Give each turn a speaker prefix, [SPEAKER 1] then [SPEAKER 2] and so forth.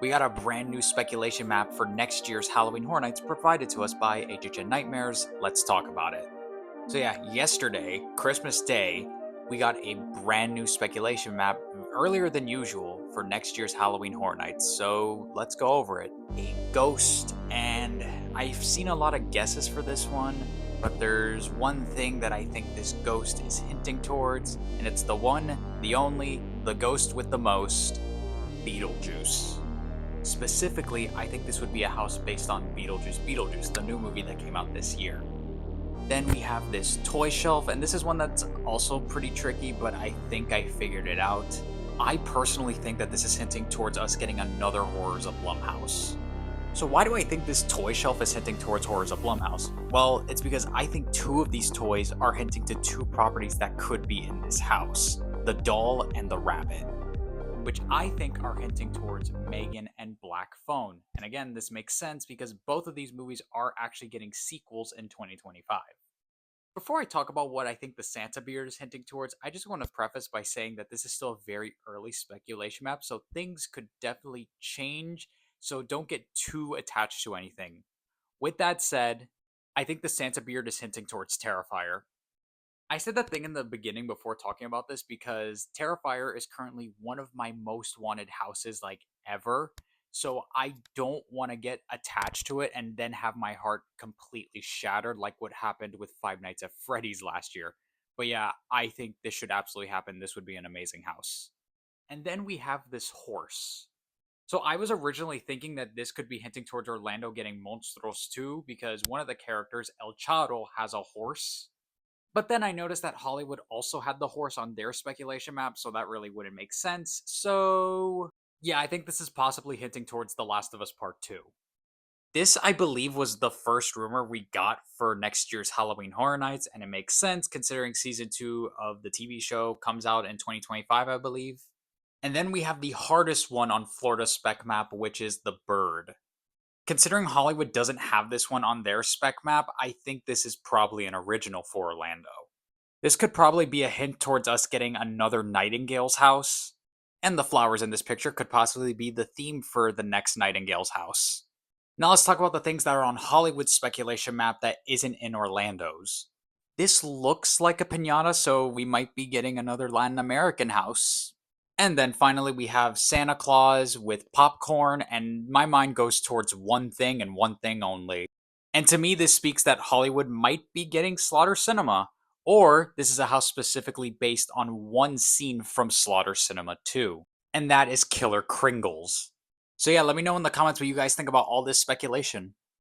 [SPEAKER 1] We got a brand new speculation map for next year's Halloween Horror Nights provided to us by HHN Nightmares. Let's talk about it. So yeah, yesterday, Christmas Day, we got a brand new speculation map earlier than usual for next year's Halloween Horror Nights. So let's go over it. A ghost, and I've seen a lot of guesses for this one, but there's one thing that I think this ghost is hinting towards, and it's the one, the only, the ghost with the most, Beetlejuice. Specifically, I think this would be a house based on Beetlejuice, the new movie that came out this year. Then we have this toy shelf, and this is one that's also pretty tricky, but I think I figured it out. I personally think that this is hinting towards us getting another Horrors of Blumhouse. So why do I think this toy shelf is hinting towards Horrors of Blumhouse? Well, it's because I think two of these toys are hinting to two properties that could be in this house: the doll and the rabbit, which I think are hinting towards Megan and Black Phone. And again, this makes sense because both of these movies are actually getting sequels in 2025. Before I talk about what I think the Santa beard is hinting towards, I just want to preface by saying that this is still a very early speculation map, so things could definitely change, so don't get too attached to anything. With that said, I think the Santa beard is hinting towards Terrifier. I said that thing in the beginning before talking about this because Terrifier is currently one of my most wanted houses like ever. So I don't want to get attached to it and then have my heart completely shattered like what happened with Five Nights at Freddy's last year. But yeah, I think this should absolutely happen. This would be an amazing house. And then we have this horse. So I was originally thinking that this could be hinting towards Orlando getting Monstros 2 because one of the characters, El Charo, has a horse, but then I noticed that Hollywood also had the horse on their speculation map, so that really wouldn't make sense. So, yeah, I think this is possibly hinting towards The Last of Us Part 2. This, I believe, was the first rumor we got for next year's Halloween Horror Nights, and it makes sense considering season 2 of the TV show comes out in 2025, I believe. And then we have the hardest one on Florida's spec map, which is the bird. Considering Hollywood doesn't have this one on their spec map, I think this is probably an original for Orlando. This could probably be a hint towards us getting another Nightingale's house, and the flowers in this picture could possibly be the theme for the next Nightingale's house. Now let's talk about the things that are on Hollywood's speculation map that isn't in Orlando's. This looks like a pinata, so we might be getting another Latin American house. And then finally, we have Santa Claus with popcorn, and my mind goes towards one thing and one thing only. And to me, this speaks that Hollywood might be getting Slaughter Cinema, or this is a house specifically based on one scene from Slaughter Cinema 2, and that is Killer Kringles. So yeah, let me know in the comments what you guys think about all this speculation.